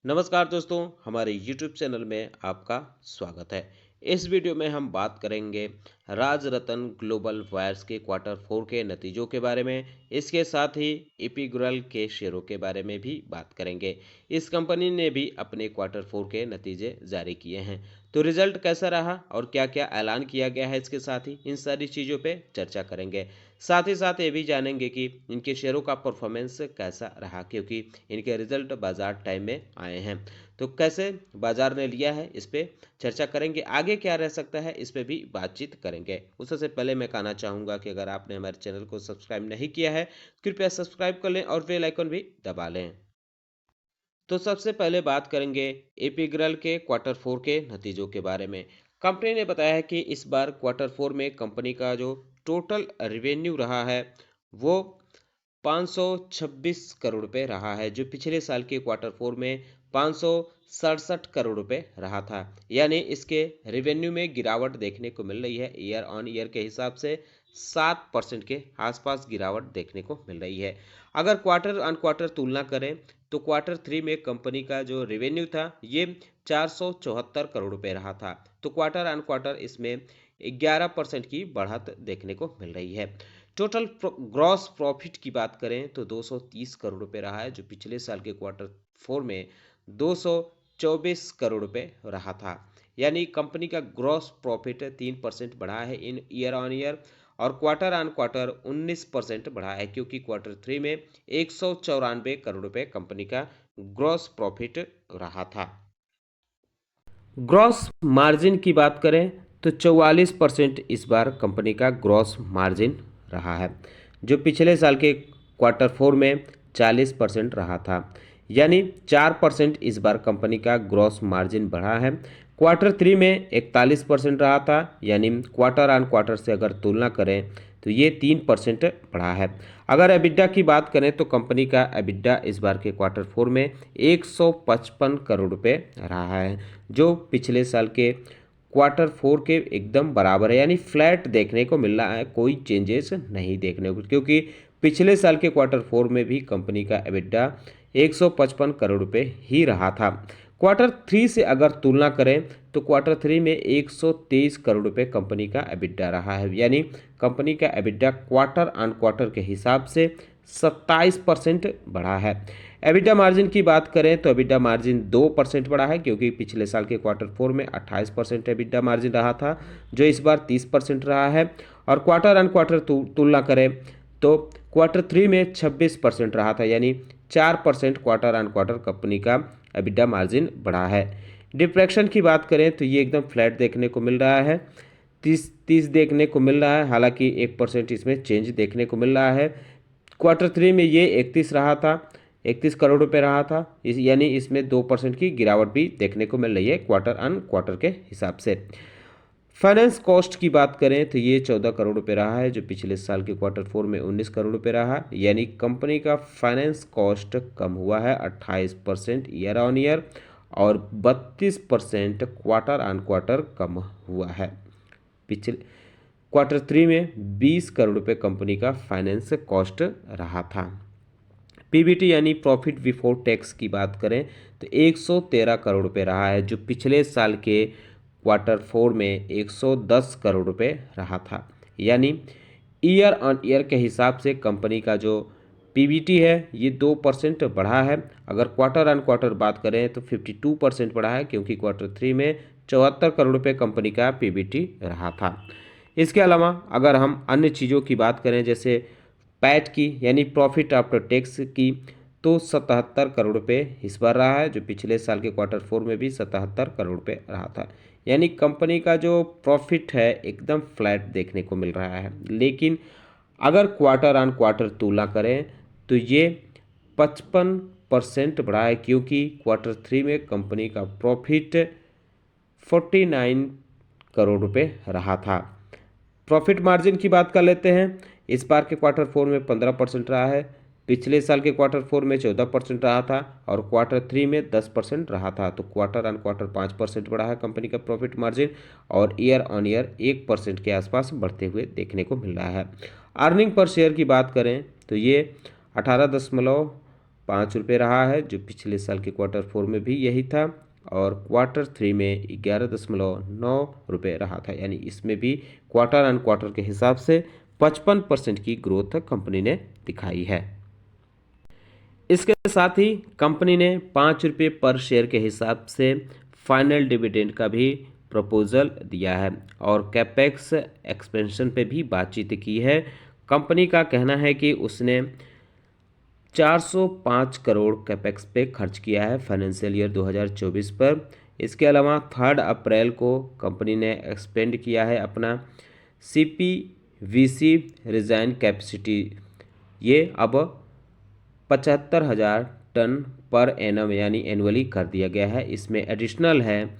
नमस्कार दोस्तों, हमारे YouTube चैनल में आपका स्वागत है। इस वीडियो में हम बात करेंगे राज रतन ग्लोबल वायर्स के क्वार्टर 4 के नतीजों के बारे में। इसके साथ ही एपिग्रल के शेयरों के बारे में भी बात करेंगे। इस कंपनी ने भी अपने क्वार्टर 4 के नतीजे जारी किए हैं। तो रिजल्ट कैसा रहा और क्या-क्या ऐलान किया गया है, इसके साथ ही इन सारी चीज़ों पे चर्चा करेंगे। साथ ही साथ ये भी जानेंगे कि इनके शेयरों का परफॉर्मेंस कैसा रहा, क्योंकि इनके रिजल्ट बाजार टाइम में आए हैं। तो कैसे बाजार ने लिया है, इस पे चर्चा करेंगे। आगे क्या रह सकता है, इस पे भी बातचीत करेंगे। उससे पहले मैं कहना चाहूँगा कि अगर आपने हमारे चैनल को सब्सक्राइब नहीं किया है, कृपया सब्सक्राइब कर लें और बेल आइकन भी दबा लें। तो सबसे पहले बात करेंगे एपिग्रल के क्वार्टर 4 के नतीजों के बारे में। कंपनी ने बताया है कि इस बार क्वार्टर 4 में कंपनी का जो टोटल रेवेन्यू रहा है, वो 526 करोड़ रुपए रहा है, जो पिछले साल के क्वार्टर 4 में 567 करोड़ रुपए रहा था। यानी इसके रेवेन्यू में गिरावट देखने को मिल रही है। ईयर ऑन ईयर के हिसाब से 7% के आसपास गिरावट देखने को मिल रही है। अगर क्वार्टर ऑन क्वार्टर तुलना करें तो क्वार्टर 3 में कंपनी का जो रेवेन्यू था, ये 474 करोड़ रुपए रहा था। तो क्वार्टर ऑन क्वार्टर इसमें 11% की बढ़त देखने को मिल रही है। टोटल ग्रॉस प्रॉफिट की बात करें तो 230 करोड़ रुपए रहा है, जो पिछले साल के क्वार्टर 4 में 224 करोड़ रुपए रहा था। यानी कंपनी का ग्रॉस प्रॉफिट 3% बढ़ा है इन ईयर ऑन ईयर, और क्वार्टर ऑन क्वार्टर 19% बढ़ा है, क्योंकि क्वार्टर 3 में 194 करोड़ रुपए कंपनी का ग्रॉस प्रॉफिट रहा था। ग्रॉस मार्जिन की बात करें तो 44% इस बार कंपनी का ग्रॉस मार्जिन रहा है, जो पिछले साल के क्वार्टर 4 में 40% रहा था। यानी 4% इस बार कंपनी का ग्रॉस मार्जिन बढ़ा है। क्वार्टर 3 में 41% रहा था, यानी क्वार्टर ऑन क्वार्टर से अगर तुलना करें तो ये 3% बढ़ा है। अगर एबिडा की बात करें तो कंपनी का एबिडा इस बार के क्वार्टर 4 में 155 करोड़ रुपए रहा है, जो पिछले साल के क्वार्टर 4 के एकदम बराबर है। यानी फ्लैट देखने को मिल रहा है, कोई चेंजेस नहीं देखने को, क्योंकि पिछले साल के क्वार्टर 4 में भी कंपनी का एबिडा 155 करोड़ रुपए ही रहा था। क्वार्टर 3 से अगर तुलना करें तो क्वार्टर 3 में 123 करोड़ रुपए कंपनी का एबिडा रहा है। यानी कंपनी का एबिडा क्वार्टर ऑन क्वार्टर के हिसाब से 27% बढ़ा है। एबिडा मार्जिन की बात करें तो एबिडा मार्जिन 2% बढ़ा है, क्योंकि पिछले साल के क्वार्टर 4 में 28% एबिडा मार्जिन रहा था, जो इस बार 30% रहा है। और क्वार्टर ऑन क्वार्टर तुलना करें तो क्वार्टर 3 में 26% रहा था, यानी 4% क्वार्टर ऑन क्वार्टर कंपनी का एबिडा मार्जिन बढ़ा है। डिप्रेक्शन की बात करें तो ये एकदम फ्लैट देखने को मिल रहा है, 30 देखने को मिल रहा है। हालांकि 1% इसमें चेंज देखने को मिल रहा है। क्वार्टर 3 में ये 31 रहा था, 31 करोड़ रुपए रहा था, यानी इसमें 2% की गिरावट भी देखने को मिल रही है क्वार्टर ऑन क्वार्टर के हिसाब से। फाइनेंस कॉस्ट की बात करें तो ये 14 करोड़ रुपए रहा है, जो पिछले साल के क्वार्टर 4 में 19 करोड़ रुपए रहा। यानी कंपनी का फाइनेंस कॉस्ट कम हुआ है 28% ईयर ऑन ईयर, और 32% क्वार्टर ऑन क्वार्टर कम हुआ है। पिछले क्वार्टर 3 में 20 करोड़ रुपए कंपनी का फाइनेंस कॉस्ट रहा था। पीबीटी यानी प्रॉफिट बिफोर टैक्स की बात करें तो 113 करोड़ रुपए रहा है, जो पिछले साल के क्वार्टर 4 में 110 करोड़ रुपए रहा था। यानी ईयर ऑन ईयर के हिसाब से कंपनी का जो पीबीटी है ये 2% बढ़ा है। अगर क्वार्टर ऑन क्वार्टर बात करें तो 52% बढ़ा है, क्योंकि क्वार्टर 3 में 74 करोड़ रुपए कंपनी का पीबीटी रहा था। इसके अलावा अगर हम अन्य चीज़ों की बात करें, जैसे पैट की यानी प्रॉफिट आफ्टर टैक्स की, तो 77 करोड़ रुपए इस बार रहा है, जो पिछले साल के क्वार्टर 4 में भी 77 करोड़ रुपए रहा था। यानी कंपनी का जो प्रॉफिट है एकदम फ्लैट देखने को मिल रहा है। लेकिन अगर क्वार्टर ऑन क्वार्टर तुलना करें तो ये 55% बढ़ा है, क्योंकि क्वार्टर 3 में कंपनी का प्रॉफिट 49 करोड़ रुपए रहा था। प्रॉफिट मार्जिन की बात कर लेते हैं। इस बार के क्वार्टर 4 में 15% रहा है, पिछले साल के क्वार्टर 4 में 14% रहा था, और क्वार्टर 3 में 10% रहा था। तो क्वार्टर ऑन क्वार्टर 5% बढ़ा है कंपनी का प्रॉफिट मार्जिन, और ईयर ऑन ईयर 1% के आसपास बढ़ते हुए देखने को मिल रहा है। अर्निंग पर शेयर की बात करें तो ये 18 ₹5 रहा है, जो पिछले साल के क्वार्टर 4 में भी यही था, और क्वार्टर 3 में ₹11.9 रहा था। यानी इसमें भी क्वार्टर ऑन क्वार्टर के हिसाब से 55% की ग्रोथ कंपनी ने दिखाई है। इसके साथ ही कंपनी ने ₹5 पर शेयर के हिसाब से फाइनल डिविडेंड का भी प्रपोजल दिया है और कैपेक्स एक्सपेंशन पे भी बातचीत की है। कंपनी का कहना है कि उसने 405 करोड़ कैपेक्स पे खर्च किया है फाइनेंशियल ईयर 2024 पर। इसके अलावा 3 अप्रैल को कंपनी ने एक्सपेंड किया है अपना CPVC रिजाइन कैपेसिटी, ये अब 75,000 टन पर एनम यानी एनुअली कर दिया गया है। इसमें एडिशनल है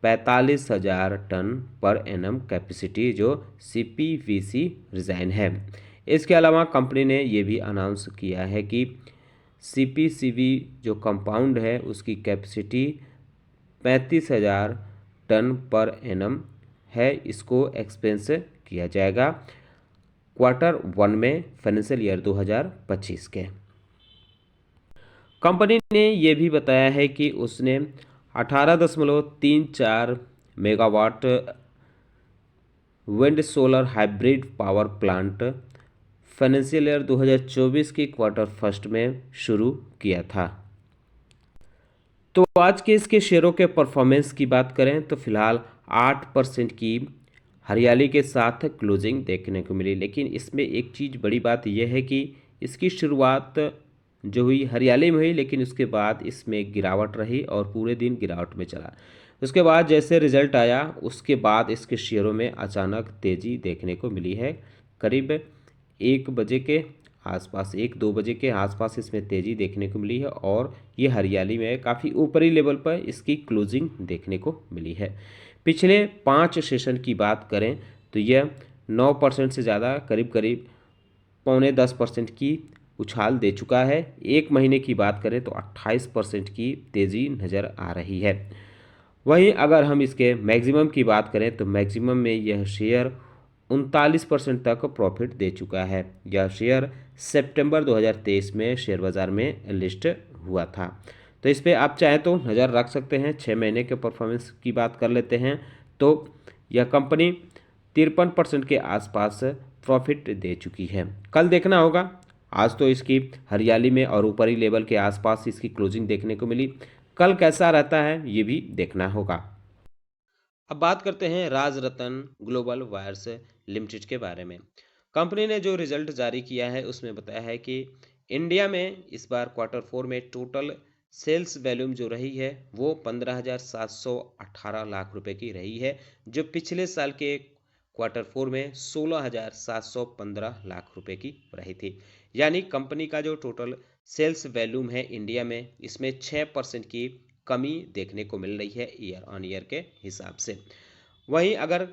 45,000 टन पर एनम कैपेसिटी जो CPVC रिजाइन है। इसके अलावा कंपनी ने ये भी अनाउंस किया है कि CPCB जो कंपाउंड है उसकी कैपेसिटी 35,000 टन पर एनम है, इसको एक्सपेंस किया जाएगा क्वार्टर 1 में फाइनेंशियल ईयर 2025 के। कंपनी ने ये भी बताया है कि उसने 18.34 megawatt wind solar hybrid power plant financial year 2024 की क्वार्टर 1 में शुरू किया था। तो आज के इसके शेयरों के परफॉर्मेंस की बात करें तो फिलहाल 8% की हरियाली के साथ क्लोजिंग देखने को मिली, लेकिन इसमें एक चीज़ बड़ी बात यह है कि इसकी शुरुआत जो हुई हरियाली में हुई, लेकिन उसके बाद इसमें गिरावट रही और पूरे दिन गिरावट में चला। उसके बाद जैसे रिजल्ट आया उसके बाद इसके शेयरों में अचानक तेज़ी देखने को मिली है। करीब 1 बजे के आसपास, 1-2 बजे के आसपास इसमें तेज़ी देखने को मिली है और ये हरियाली में काफ़ी ऊपरी लेवल पर इसकी क्लोजिंग देखने को मिली है। पिछले 5 सेशन की बात करें तो यह 9% से ज़्यादा, करीब करीब 9.25% की उछाल दे चुका है। 1 महीने की बात करें तो 28% की तेज़ी नज़र आ रही है। वहीं अगर हम इसके मैक्सिमम की बात करें तो मैक्सिमम में यह शेयर 39% तक प्रॉफिट दे चुका है। यह शेयर सितंबर 2023 में शेयर बाज़ार में लिस्ट हुआ था। तो इस पर आप चाहें तो नज़र रख सकते हैं। 6 महीने के परफॉर्मेंस की बात कर लेते हैं तो यह कंपनी 53% के आसपास प्रॉफिट दे चुकी है। कल देखना होगा, आज तो इसकी हरियाली में और ऊपरी लेवल के आसपास इसकी क्लोजिंग देखने को मिली, कल कैसा रहता है ये भी देखना होगा। अब बात करते हैं राजरतन ग्लोबल वायर्स लिमिटेड के बारे में। कंपनी ने जो रिजल्ट जारी किया है उसमें बताया है कि इंडिया में इस बार क्वार्टर 4 में टोटल सेल्स वैल्यूम जो रही है वो 15,718 लाख रुपए की रही है, जो पिछले साल के क्वार्टर 4 में 16,715 लाख रुपए की रही थी। यानी कंपनी का जो टोटल सेल्स वैल्यूम है इंडिया में, इसमें 6% की कमी देखने को मिल रही है ईयर ऑन ईयर के हिसाब से। वहीं अगर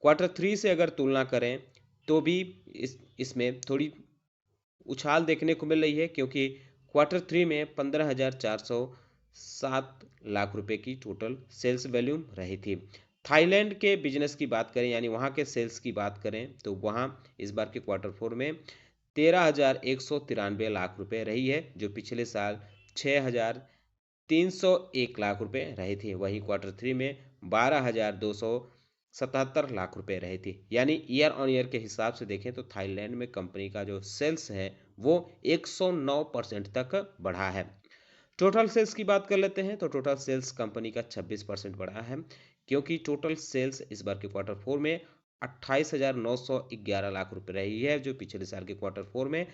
क्वार्टर 3 से अगर तुलना करें तो भी इसमें थोड़ी उछाल देखने को मिल रही है, क्योंकि क्वार्टर 3 में 15,407 लाख रुपए की टोटल सेल्स वैल्यूम रही थी। थाईलैंड के बिजनेस की बात करें यानी वहाँ के सेल्स की बात करें तो वहाँ इस बार के क्वार्टर 4 में 13,193 लाख रुपए रही है, जो पिछले साल 6,301 लाख रुपए रही थी। वहीं क्वार्टर 3 में 12,277 लाख रुपए रही थी। यानी ईयर ऑन ईयर के हिसाब से देखें तो थाईलैंड में कंपनी का जो सेल्स है वो 109% तक बढ़ा है। टोटल सेल्स की बात कर लेते हैं तो टोटल सेल्स कंपनी का 26% बढ़ा है, क्योंकि टोटल सेल्स इस बार के क्वार्टर 4 में 28,911 लाख रुपए रही है, जो पिछले साल के क्वार्टर 4 में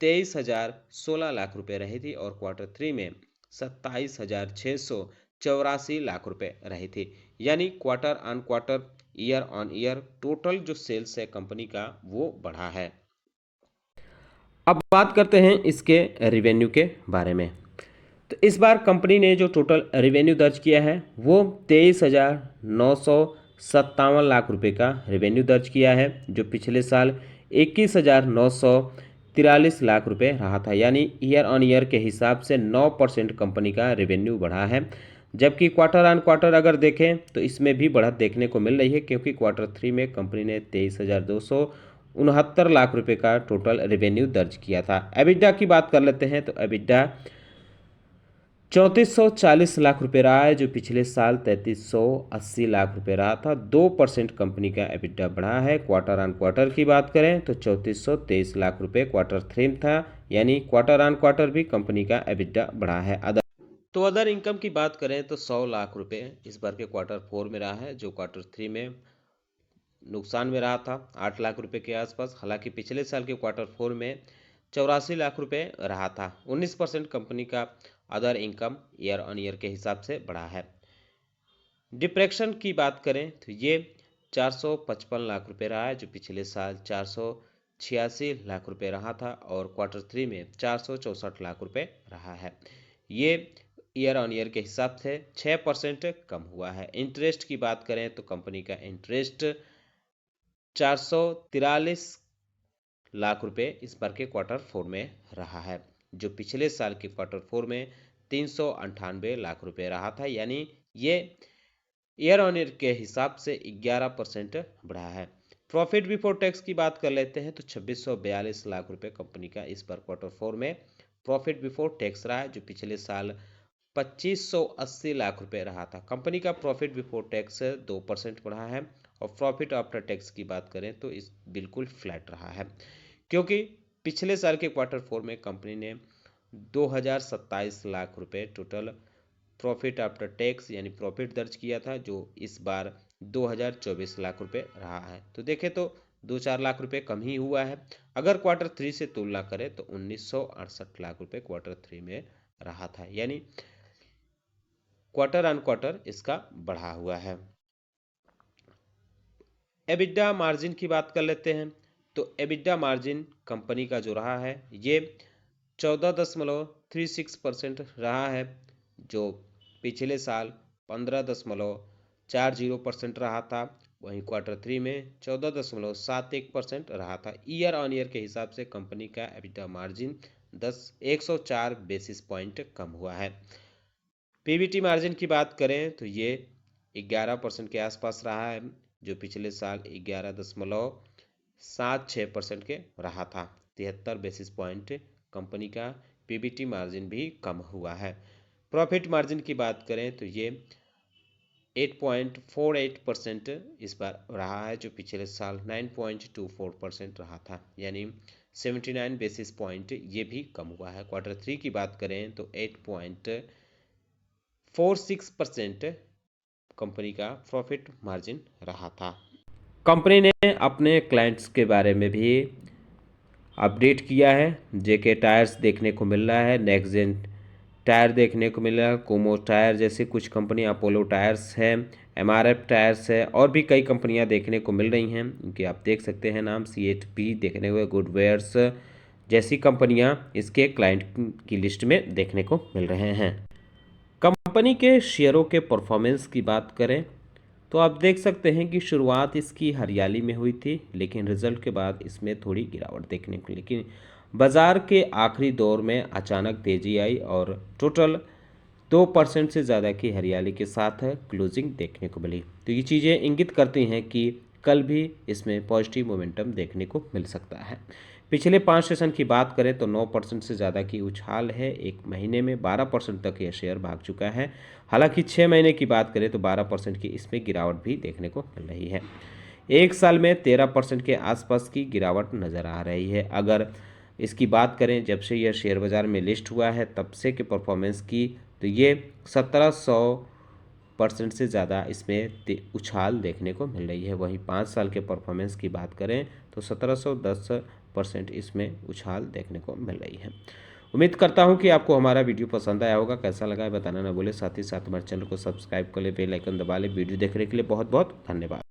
23,016 लाख रुपए रही थी और क्वार्टर 3 में 27,684 लाख रुपए रही थी। यानी quarter on quarter, year on year total जो सेल्स है कंपनी का वो बढ़ा है। अब बात करते हैं इसके रेवेन्यू के बारे में। तो इस बार कंपनी ने जो टोटल रेवेन्यू दर्ज किया है वो 23,957 लाख रुपए का रेवेन्यू दर्ज किया है, जो पिछले साल 21,943 लाख रुपए रहा था। यानी ईयर ऑन ईयर के हिसाब से 9% कंपनी का रेवेन्यू बढ़ा है। जबकि क्वार्टर ऑन क्वार्टर अगर देखें तो इसमें भी बढ़त देखने को मिल रही है, क्योंकि क्वार्टर 3 में कंपनी ने 23,269 लाख रुपए का टोटल रेवेन्यू दर्ज किया था। एबिडा की बात कर लेते हैं तो एबिडा 3440 लाख रुपए रहा है, जो पिछले साल 3380 लाख रुपए रहा था। 2% कंपनी का एबिटा बढ़ा है। क्वार्टर ऑन क्वार्टर की बात करें तो 3423 लाख रुपए क्वार्टर 3 में था, यानी क्वार्टर ऑन क्वार्टर भी कंपनी का एबिटा बढ़ा है। अदर इनकम की बात करें तो 100 लाख रुपए इस बार के क्वार्टर 4 में रहा है, जो क्वार्टर 3 में नुकसान में रहा था 8 लाख रुपए के आसपास। हालांकि पिछले साल के क्वार्टर 4 में 84 लाख रुपए रहा था। 19% कंपनी का other income year on year के हिसाब से बढ़ा है। डिप्रेक्शन की बात करें तो ये 455 लाख रुपए रहा है, जो पिछले साल 486 लाख रुपए रहा था, और क्वार्टर 3 में 464 लाख रुपए रहा है। ये ईयर ऑन ईयर के हिसाब से 6% कम हुआ है। इंटरेस्ट की बात करें तो कंपनी का इंटरेस्ट 443 लाख रुपए इस बार के क्वार्टर 4 में रहा है, जो पिछले साल के क्वार्टर 4 में 398 लाख रुपए रहा था, यानी ये ईयर ऑन ईयर के हिसाब से 11% बढ़ा है। प्रॉफिट बिफोर टैक्स की बात कर लेते हैं तो 2642 लाख रुपए कंपनी का इस बार क्वार्टर 4 में प्रॉफिट बिफोर टैक्स रहा है, जो पिछले साल 2580 लाख रुपए रहा था। कंपनी का प्रॉफिट बिफोर टैक्स 2% बढ़ा है, और प्रॉफिट आफ्टर टैक्स की बात करें तो इस बिल्कुल फ्लैट रहा है, क्योंकि पिछले साल के क्वार्टर 4 में कंपनी ने 2027 लाख रुपए टोटल प्रॉफिट आफ्टर टैक्स यानी प्रॉफिट दर्ज किया था, जो इस बार 2024 लाख रुपए रहा है। तो देखें तो 2-4 लाख रुपए कम ही हुआ है। अगर क्वार्टर 3 से तुलना करें तो 1968 लाख रुपए क्वार्टर 3 में रहा था, यानी क्वार्टर ऑन क्वार्टर इसका बढ़ा हुआ है। एबिटा मार्जिन की बात कर लेते हैं तो एबिटा मार्जिन कंपनी का जो रहा है ये 14.36% रहा है, जो पिछले साल 15.40% रहा था। वहीं क्वार्टर 3 में 14.71% रहा था। ईयर ऑन ईयर के हिसाब से कंपनी का एबिटा मार्जिन 104 बेसिस पॉइंट कम हुआ है। पीबीटी मार्जिन की बात करें तो ये 11% के आसपास रहा है, जो पिछले साल 11.76% के रहा था। 73 बेसिस पॉइंट कंपनी का पीबीटी मार्जिन भी कम हुआ है। प्रॉफिट मार्जिन की बात करें तो ये 8.48% इस बार रहा है, जो पिछले साल 9.24% रहा था, यानी 79 बेसिस पॉइंट ये भी कम हुआ है। क्वार्टर 3 की बात करें तो 8.46% कंपनी का प्रॉफिट मार्जिन रहा था। कंपनी ने अपने क्लाइंट्स के बारे में भी अपडेट किया है। जेके टायर्स देखने को मिल रहा है, नेक्स्ट जेन टायर देखने को मिल रहा है, कोमो टायर जैसे कुछ कंपनी, अपोलो टायर्स है, एमआरएफ टायर्स है, और भी कई कंपनियां देखने को मिल रही हैं। उनके आप देख सकते हैं नाम, सीएचपी देखने को, गुडवेयर्स जैसी कंपनियां इसके क्लाइंट की लिस्ट में देखने को मिल रहे हैं। कंपनी के शेयरों के परफॉर्मेंस की बात करें तो आप देख सकते हैं कि शुरुआत इसकी हरियाली में हुई थी, लेकिन रिजल्ट के बाद इसमें थोड़ी गिरावट देखने को, लेकिन बाजार के आखिरी दौर में अचानक तेजी आई और टोटल 2% से ज़्यादा की हरियाली के साथ क्लोजिंग देखने को मिली। तो ये चीज़ें इंगित करती हैं कि कल भी इसमें पॉजिटिव मोमेंटम देखने को मिल सकता है। पिछले 5 सेशन की बात करें तो 9% से ज़्यादा की उछाल है। एक महीने में 12% तक यह शेयर भाग चुका है। हालांकि 6 महीने की बात करें तो 12% की इसमें गिरावट भी देखने को मिल रही है। एक साल में 13% के आसपास की गिरावट नज़र आ रही है। अगर इसकी बात करें जब से यह शेयर बाज़ार में लिस्ट हुआ है तब से के परफॉर्मेंस की, तो ये 1700% से ज़्यादा इसमें उछाल देखने को मिल रही है। वहीं 5 साल के परफॉर्मेंस की बात करें तो 1710% इसमें उछाल देखने को मिल रही है। उम्मीद करता हूं कि आपको हमारा वीडियो पसंद आया होगा। कैसा लगा है बताना ना भूले। साथ ही साथ हमारे चैनल को सब्सक्राइब कर ले, बेल आइकन दबा ले। वीडियो देखने के लिए बहुत बहुत धन्यवाद।